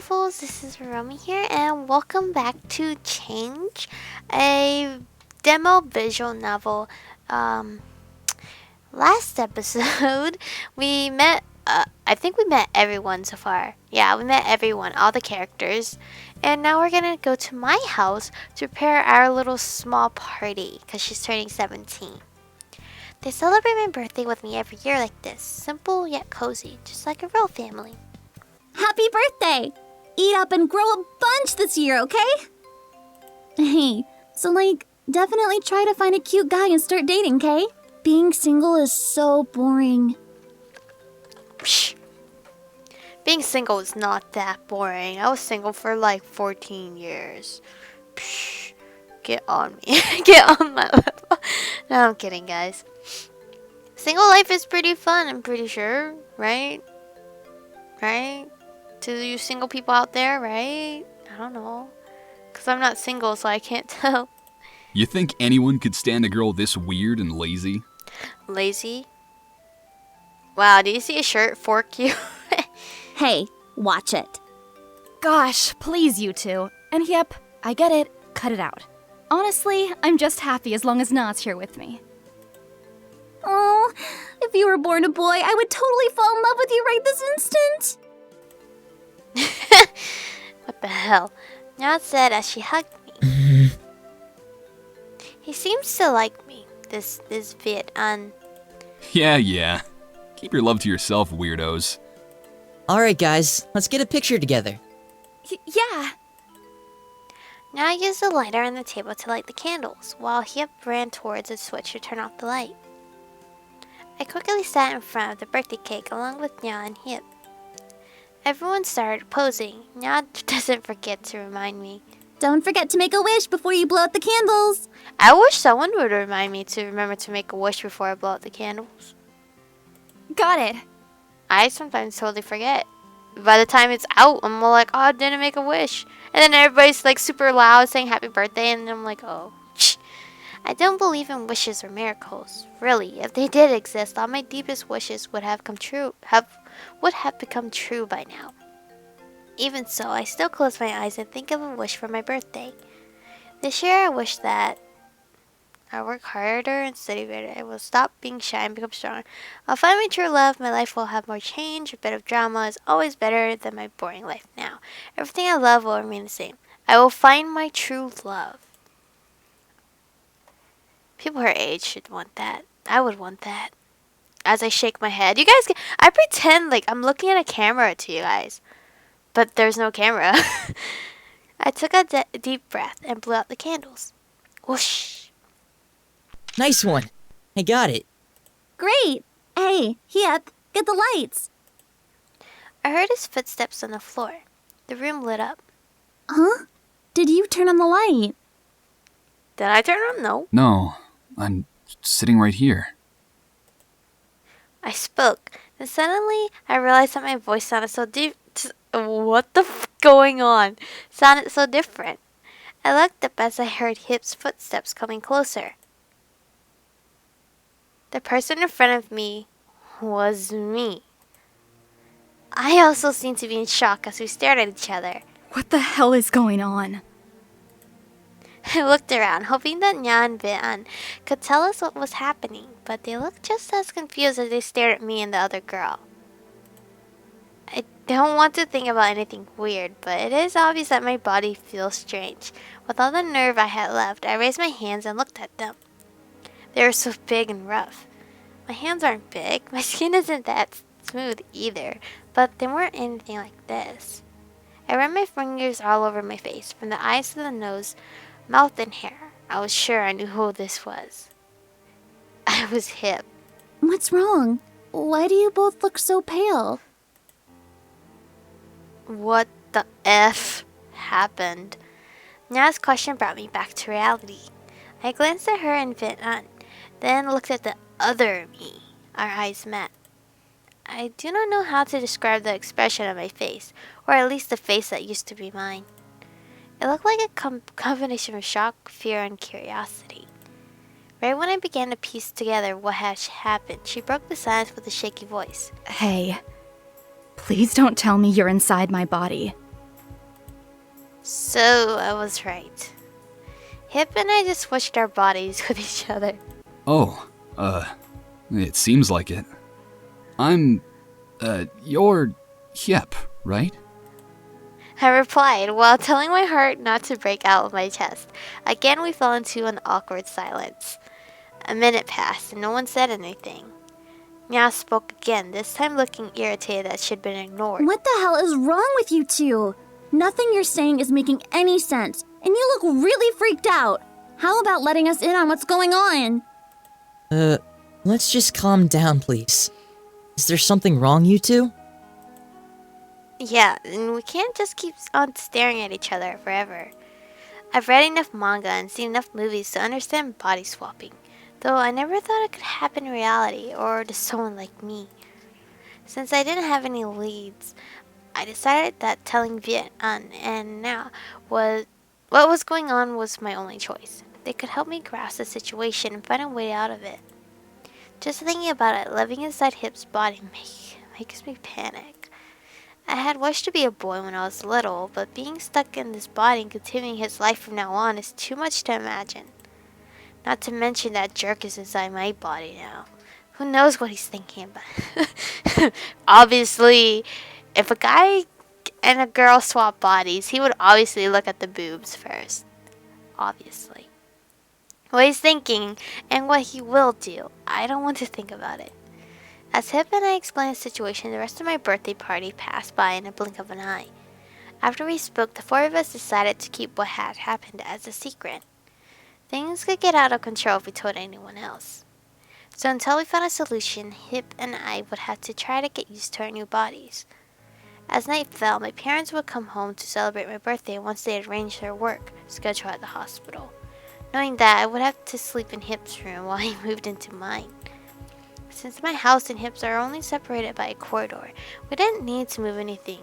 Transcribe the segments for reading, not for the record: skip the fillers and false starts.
beautifuls, this is Aromie here, and welcome back to Change, a demo visual novel. Last episode, we met, I think we met everyone so far. Yeah, we met everyone, all the characters. And now we're gonna go to my house to prepare our little small party, because she's turning 17. They celebrate my birthday with me every year like this, simple yet cozy, just like a real family. Happy birthday! Eat up and grow a bunch this year, okay? Hey, so definitely try to find a cute guy and start dating, okay? Being single is so boring. Psh. Being single is not that boring. I was single for like 14 years. Psh. Get on me. Get on my level. No, I'm kidding, guys. Single life is pretty fun, I'm pretty sure, right? Right? To you single people out there, right? I don't know. Because I'm not single, so I can't tell. You think anyone could stand a girl this weird and lazy? Lazy? Wow, do you see a shirt? Fork you? Hey, watch it. Gosh, please, you two. And yep, I get it. Cut it out. Honestly, I'm just happy as long as Na's here with me. Oh, if you were born a boy, I would totally fall in love with you right this instant. What the hell? Nat said as she hugged me. He seems to like me, this Viet. Yeah. Keep your love to yourself, weirdos. Alright guys, let's get a picture together. Yeah. Now I used the lighter on the table to light the candles, while Hyep ran towards a switch to turn off the light. I quickly sat in front of the birthday cake along with Nya and Hyep. Everyone started posing. Nya doesn't forget to remind me. Don't forget to make a wish before you blow out the candles. I wish someone would remind me to remember to make a wish before I blow out the candles. Got it. I sometimes totally forget. By the time it's out, I'm all like, oh, I didn't make a wish. And then everybody's like super loud saying happy birthday, and I'm like, oh. I don't believe in wishes or miracles. Really, if they did exist, all my deepest wishes would have become true by now. Even so, I still close my eyes and think of a wish for my birthday. This year, I wish that I work harder and study better. I will stop being shy and become strong. I'll find my true love. My life will have more change. A bit of drama is always better than my boring life now. Everything I love will remain the same. I will find my true love. People her age should want that. I would want that. As I shake my head. You guys, I pretend like I'm looking at a camera to you guys. But there's no camera. I took a deep breath and blew out the candles. Whoosh. Nice one. I got it. Great. Hey, Hyep, get the lights. I heard his footsteps on the floor. The room lit up. Huh? Did you turn on the light? Did I turn on? No. No, I'm sitting right here. I spoke. Then suddenly, I realized that my voice sounded so deep. What the f going on? Sounded so different. I looked up as I heard Hyep's footsteps coming closer. The person in front of me was me. I also seemed to be in shock as we stared at each other. What the hell is going on? I looked around, hoping that Nya and Vian could tell us what was happening, but they looked just as confused as they stared at me and the other girl. I don't want to think about anything weird, but it is obvious that my body feels strange. With all the nerve I had left, I raised my hands and looked at them. They were so big and rough. My hands aren't big, my skin isn't that smooth either, but they weren't anything like this. I ran my fingers all over my face, from the eyes to the nose, mouth and hair. I was sure I knew who this was. I was Hyep. What's wrong? Why do you both look so pale? What the F happened? Nya's question brought me back to reality. I glanced at her and Vietnam, then looked at the other me. Our eyes met. I do not know how to describe the expression on my face, or at least the face that used to be mine. It looked like a combination of shock, fear, and curiosity. Right when I began to piece together what had happened, she broke the silence with a shaky voice. Hey, please don't tell me you're inside my body. So I was right. Hip and I just switched our bodies with each other. Oh, it seems like it. I'm, you're Yep, right? I replied while telling my heart not to break out of my chest. Again, we fell into an awkward silence. A minute passed and no one said anything. Nya spoke again, this time looking irritated that she'd been ignored. What the hell is wrong with you two? Nothing you're saying is making any sense, and you look really freaked out. How about letting us in on what's going on? Let's just calm down, please. Is there something wrong, you two? Yeah, and we can't just keep on staring at each other forever. I've read enough manga and seen enough movies to understand body swapping, though I never thought it could happen in reality or to someone like me. Since I didn't have any leads, I decided that telling Viet and now what was going on was my only choice. They could help me grasp the situation and find a way out of it. Just thinking about it, living inside Hip's body makes me panic. I had wished to be a boy when I was little, but being stuck in this body and continuing his life from now on is too much to imagine. Not to mention that jerk is inside my body now. Who knows what he's thinking about? Obviously, if a guy and a girl swap bodies, he would obviously look at the boobs first. Obviously. What he's thinking and what he will do, I don't want to think about it. As Hip and I explained the situation, the rest of my birthday party passed by in a blink of an eye. After we spoke, the four of us decided to keep what had happened as a secret. Things could get out of control if we told anyone else. So until we found a solution, Hip and I would have to try to get used to our new bodies. As night fell, my parents would come home to celebrate my birthday once they had arranged their work schedule at the hospital. Knowing that, I would have to sleep in Hip's room while he moved into mine. Since my house and Hip's are only separated by a corridor, we didn't need to move anything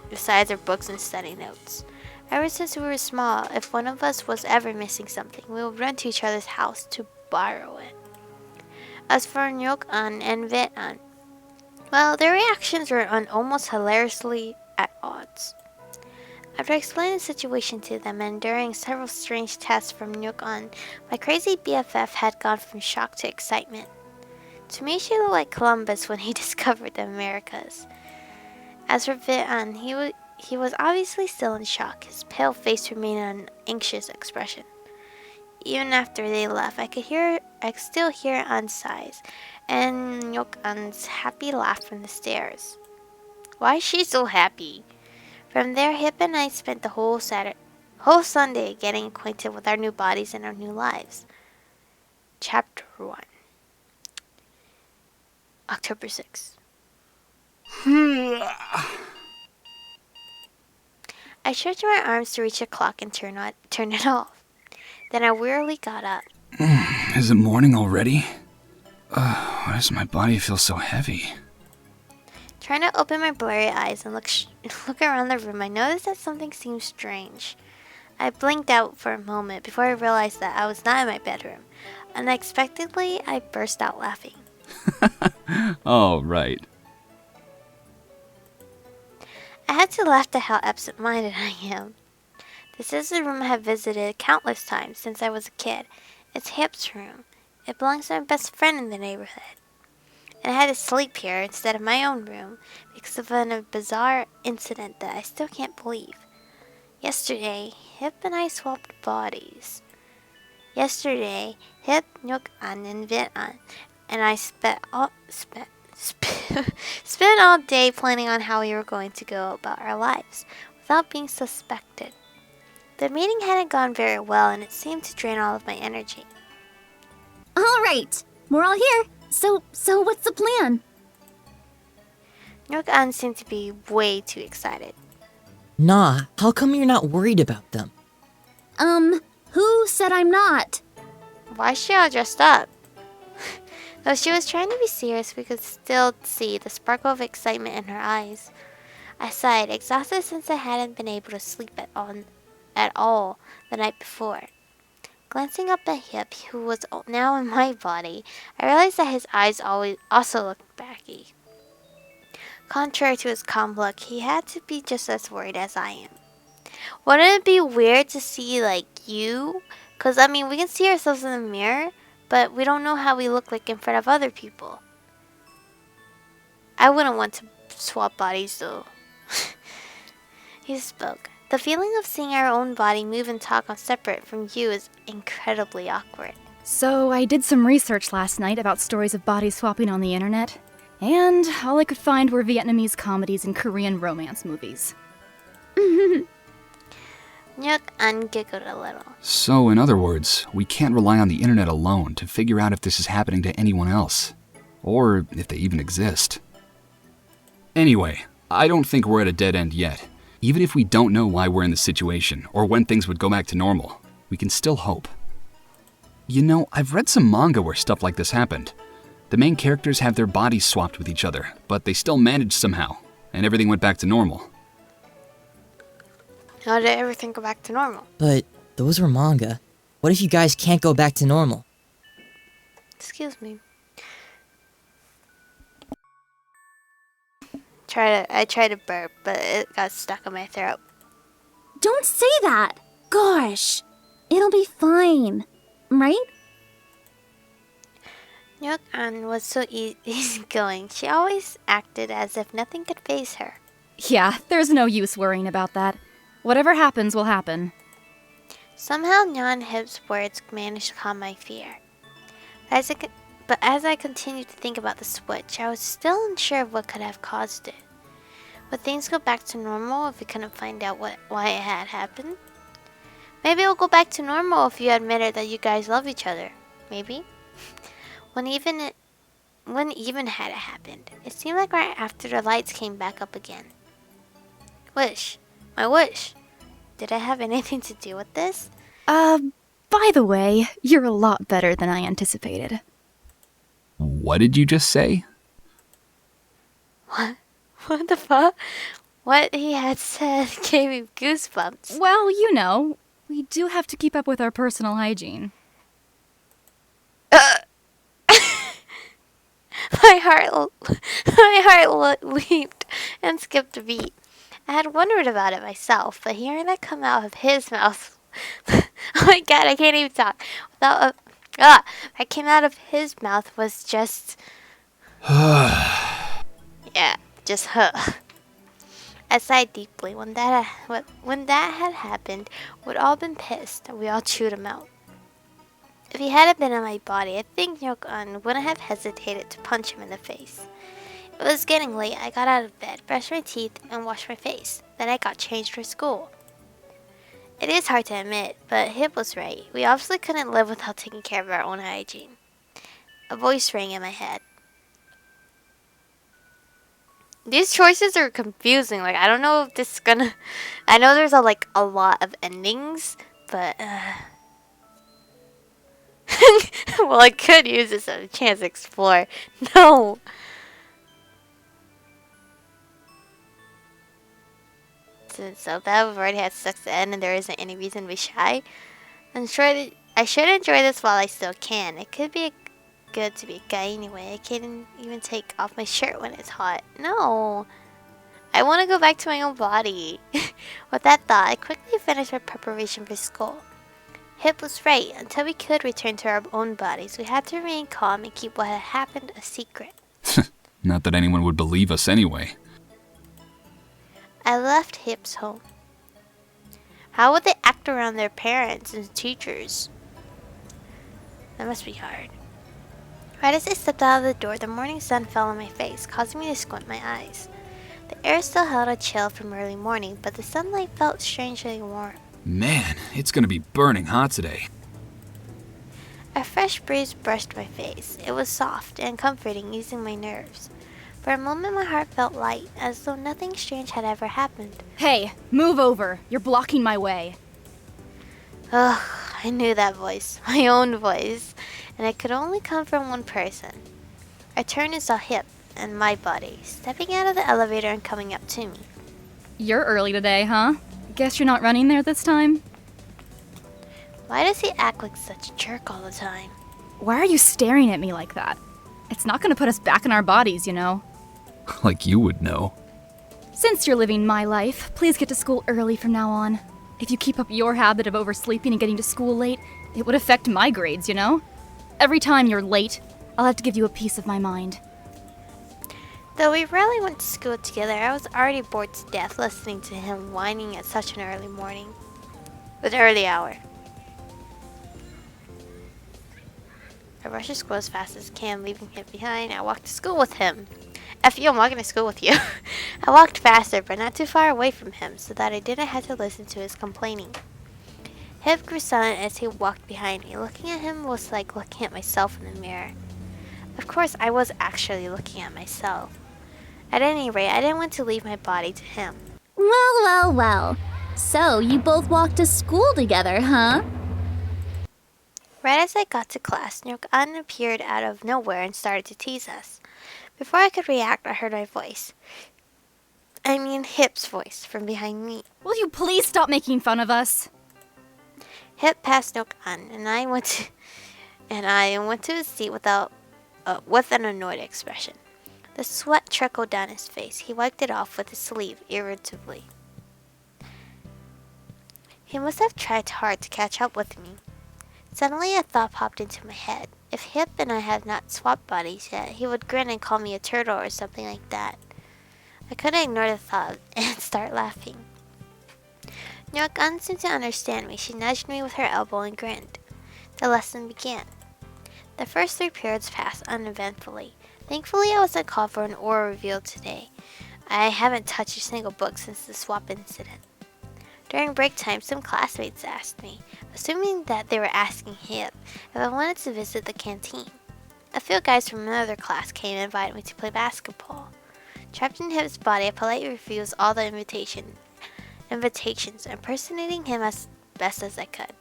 besides our books and study notes. Ever since we were small, if one of us was ever missing something, we would run to each other's house to borrow it. As for Nyok-an and Vet-an, well, their reactions were almost hilariously at odds. After explaining the situation to them and during several strange tests from Nyok-an, my crazy BFF had gone from shock to excitement. To me, she looked like Columbus when he discovered the Americas. As for Vet-an, he was obviously still in shock. His pale face remained an anxious expression. Even after they left, I could still hear An's sighs and Nyok-an's happy laugh from the stairs. Why is she so happy? From there, Hip and I spent the whole Sunday getting acquainted with our new bodies and our new lives. Chapter 1. October 6th. I stretched my arms to reach the clock and turn it off. Then I wearily got up. Is it morning already? Why does my body feel so heavy? Trying to open my blurry eyes and look around the room, I noticed that something seemed strange. I blinked out for a moment before I realized that I was not in my bedroom. Unexpectedly, I burst out laughing. Oh, right. I had to laugh at how absent-minded I am. This is the room I have visited countless times since I was a kid. It's Hip's room. It belongs to my best friend in the neighborhood. And I had to sleep here instead of my own room because of a bizarre incident that I still can't believe. Yesterday, Hip and I swapped bodies. Yesterday, Hip, Nyok-an, and Vet-an and I spent all day planning on how we were going to go about our lives without being suspected. The meeting hadn't gone very well and it seemed to drain all of my energy. All right, we're all here. So what's the plan? Nyok-an seemed to be way too excited. Nah, how come you're not worried about them? Who said I'm not? Why is she all dressed up? Though she was trying to be serious, we could still see the sparkle of excitement in her eyes. I sighed, exhausted since I hadn't been able to sleep at all the night before. Glancing up at Hip, who was now in my body, I realized that his eyes also looked baggy. Contrary to his calm look, he had to be just as worried as I am. Wouldn't it be weird to see, like, you? Because, I mean, we can see ourselves in the mirror, but we don't know how we look like in front of other people. I wouldn't want to swap bodies, though. He spoke. The feeling of seeing our own body move and talk on separate from you is incredibly awkward. So, I did some research last night about stories of body swapping on the internet, and all I could find were Vietnamese comedies and Korean romance movies. Nyuk-an giggled a little. So, in other words, we can't rely on the internet alone to figure out if this is happening to anyone else. Or if they even exist. Anyway, I don't think we're at a dead end yet. Even if we don't know why we're in this situation, or when things would go back to normal, we can still hope. You know, I've read some manga where stuff like this happened. The main characters have their bodies swapped with each other, but they still managed somehow, and everything went back to normal. How did everything go back to normal? But those were manga. What if you guys can't go back to normal? Excuse me. I tried to burp, but it got stuck in my throat. Don't say that! Gosh! It'll be fine. Right? Nyuk-an was so easygoing. She always acted as if nothing could faze her. Yeah, there's no use worrying about that. Whatever happens will happen. Somehow Nyan Hip's words managed to calm my fear. But as I continued to think about the switch, I was still unsure of what could have caused it. Would things go back to normal if we couldn't find out why it had happened? Maybe it will go back to normal if you admitted that you guys love each other. Maybe. When even had it happened, it seemed like right after the lights came back up again. Wish. My wish. Did I have anything to do with this? By the way, you're a lot better than I anticipated. What did you just say? What? What the fuck? What he had said gave me goosebumps. Well, you know, we do have to keep up with our personal hygiene. My heart leaped and skipped a beat. I had wondered about it myself, but hearing that come out of his mouth, oh my god, I can't even talk. That came out of his mouth was just, yeah, just huh. I sighed deeply. When that had happened, we'd all been pissed, and we all chewed him out. If he hadn't been in my body, I think Nyok-an wouldn't have hesitated to punch him in the face. It was getting late. I got out of bed, brushed my teeth, and washed my face. Then I got changed for school. It is hard to admit, but Hip was right. We obviously couldn't live without taking care of our own hygiene. A voice rang in my head. These choices are confusing. Like, I don't know if this is gonna... I know there's a lot of endings, but... well, I could use this as a chance to explore. No! Since so bad we've already had sex to end and there isn't any reason to be shy, I'm sure that I should enjoy this while I still can. It could be good to be a guy anyway. I can't even take off my shirt when it's hot. No! I want to go back to my own body. With that thought, I quickly finished my preparation for school. Hip was right. Until we could return to our own bodies, we had to remain calm and keep what had happened a secret. Not that anyone would believe us anyway. I left Hip's home. How would they act around their parents and teachers? That must be hard. Right as I stepped out of the door, the morning sun fell on my face, causing me to squint my eyes. The air still held a chill from early morning, but the sunlight felt strangely warm. Man, it's gonna be burning hot today. A fresh breeze brushed my face. It was soft and comforting, easing my nerves. For a moment, my heart felt light, as though nothing strange had ever happened. Hey, move over. You're blocking my way. Ugh, I knew that voice. My own voice. And it could only come from one person. I turned and saw Hip and my body, stepping out of the elevator and coming up to me. You're early today, huh? Guess you're not running there this time? Why does he act like such a jerk all the time? Why are you staring at me like that? It's not gonna put us back in our bodies, you know. Like you would know. Since you're living my life, please get to school early from now on. If you keep up your habit of oversleeping and getting to school late, it would affect my grades, you know? Every time you're late, I'll have to give you a piece of my mind. Though we rarely went to school together, I was already bored to death listening to him whining at such an early morning. An early hour. I rushed to school as fast as I can, leaving him behind. I walked to school with him. F you, I'm walking to school with you. I walked faster, but not too far away from him, so that I didn't have to listen to his complaining. Hip grew silent as he walked behind me. Looking at him was like looking at myself in the mirror. Of course, I was actually looking at myself. At any rate, I didn't want to leave my body to him. Well. So, you both walked to school together, huh? Right as I got to class, Nyok-an appeared out of nowhere and started to tease us. Before I could react, I heard my voice. I mean, Hip's voice from behind me. Will you please stop making fun of us? Hip passed Nyok-an, and I went to his seat with an annoyed expression. The sweat trickled down his face. He wiped it off with his sleeve irritably. He must have tried hard to catch up with me. Suddenly a thought popped into my head. If Hip and I had not swapped bodies yet, he would grin and call me a turtle or something like that. I couldn't ignore the thought and start laughing. Nyok-an seemed to understand me. She nudged me with her elbow and grinned. The lesson began. The first 3 periods passed uneventfully. Thankfully, I wasn't called for an oral reveal today. I haven't touched a single book since the swap incident. During break time, some classmates asked me, assuming that they were asking Hip, if I wanted to visit the canteen. A few guys from another class came and invited me to play basketball. Trapped in Hip's body, I politely refused all the invitations, impersonating him as best as I could.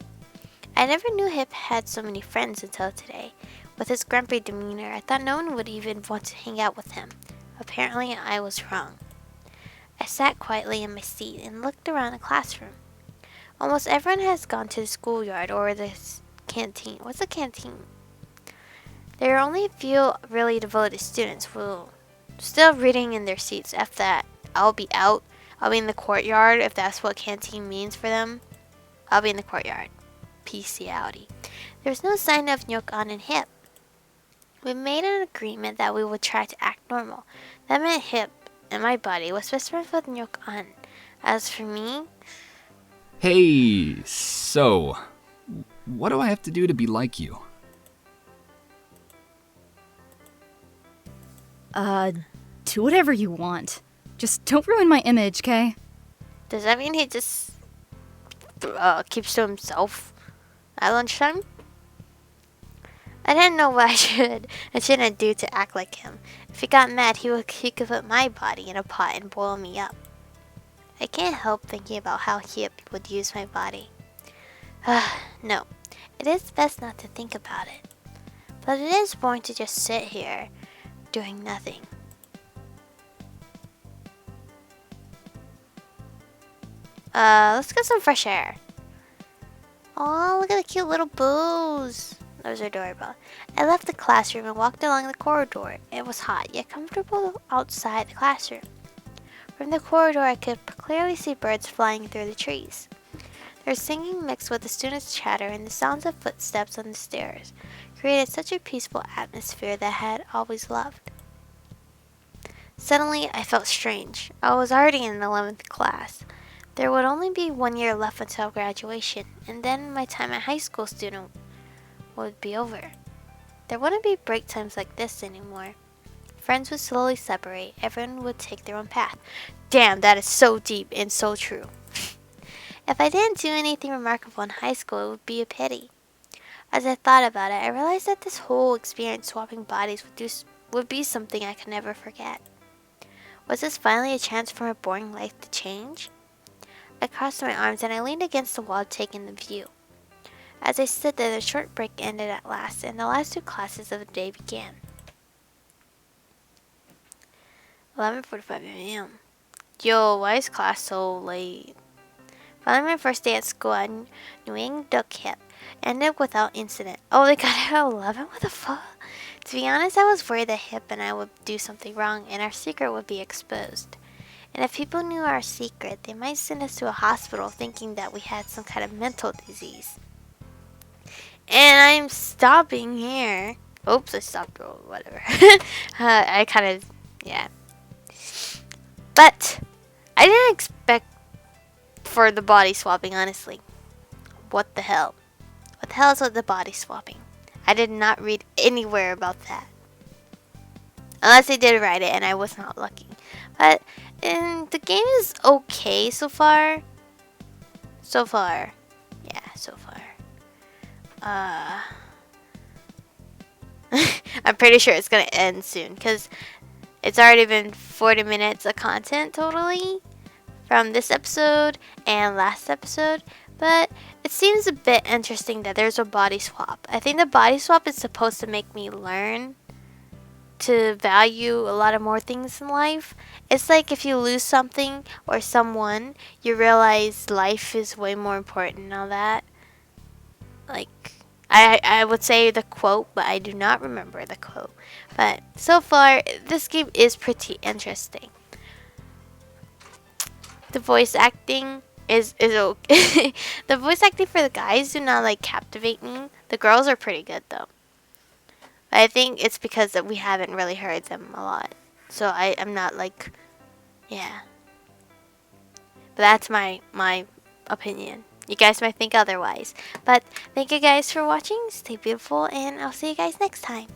I never knew Hip had so many friends until today. With his grumpy demeanor, I thought no one would even want to hang out with him. Apparently, I was wrong. I sat quietly in my seat and looked around the classroom. Almost everyone has gone to the schoolyard or the canteen. What's a canteen? There are only a few really devoted students who still reading in their seats. After that, I'll be out. I'll be in the courtyard, if that's what canteen means for them. I'll be in the courtyard. Peace outie. There was no sign of Nyok-an and Hip. We made an agreement that we would try to act normal. That meant Hip and my body was best friends with Nyok-an. As for me... Hey, so, what do I have to do to be like you? Do whatever you want. Just don't ruin my image, okay? Does that mean he just keeps to himself at lunchtime? I didn't know what I should and shouldn't do to act like him. If he got mad, he could put my body in a pot and boil me up. I can't help thinking about how Hip would use my body. No, it is best not to think about it. But it is boring to just sit here doing nothing. Let's get some fresh air. Oh, look at the cute little boos. Those are adorable. I left the classroom and walked along the corridor. It was hot, yet comfortable outside the classroom. From the corridor, I could clearly see birds flying through the trees. Their singing mixed with the students' chatter and the sounds of footsteps on the stairs created such a peaceful atmosphere that I had always loved. Suddenly, I felt strange. I was already in 11th class. There would only be 1 year left until graduation, and then my time as high school student would be over. There wouldn't be break times like this anymore. Friends would slowly separate. Everyone would take their own path. Damn, that is so deep and so true. If I didn't do anything remarkable in high school, it would be a pity. As I thought about it, I realized that this whole experience swapping bodies would be something I could never forget. Was this finally a chance for my boring life to change? I crossed my arms and I leaned against the wall, taking the view. As I stood there, the short break ended at last, and the last 2 classes of the day began. 11:45 a.m. Yo, why is class so late? Finally, my first day at school at Nguyen Duc Hip ended without incident. Oh, they got it at 11? What the fuck? To be honest, I was worried that Hip and I would do something wrong and our secret would be exposed. And if people knew our secret, they might send us to a hospital thinking that we had some kind of mental disease. And I'm stopping here. Oops, I stopped. Oh, whatever. I kind of, yeah. But I didn't expect for the body swapping, honestly. What the hell? What the hell is with the body swapping? I did not read anywhere about that. Unless they did write it and I was not lucky. But the game is okay so far. So far. Yeah, so far. I'm pretty sure it's gonna end soon because it's already been 40 minutes of content totally from this episode and last episode. But it seems a bit interesting that there's a body swap. I think the body swap is supposed to make me learn to value a lot of more things in life. It's like if you lose something or someone, you realize life is way more important and all that. Like, I would say the quote, but I do not remember the quote. But so far, this game is pretty interesting. The voice acting is okay. The voice acting for the guys do not like captivate me. The girls are pretty good though. I think it's because that we haven't really heard them a lot. So I'm not like, yeah. But that's my opinion. You guys might think otherwise. But thank you guys for watching. Stay beautiful and I'll see you guys next time.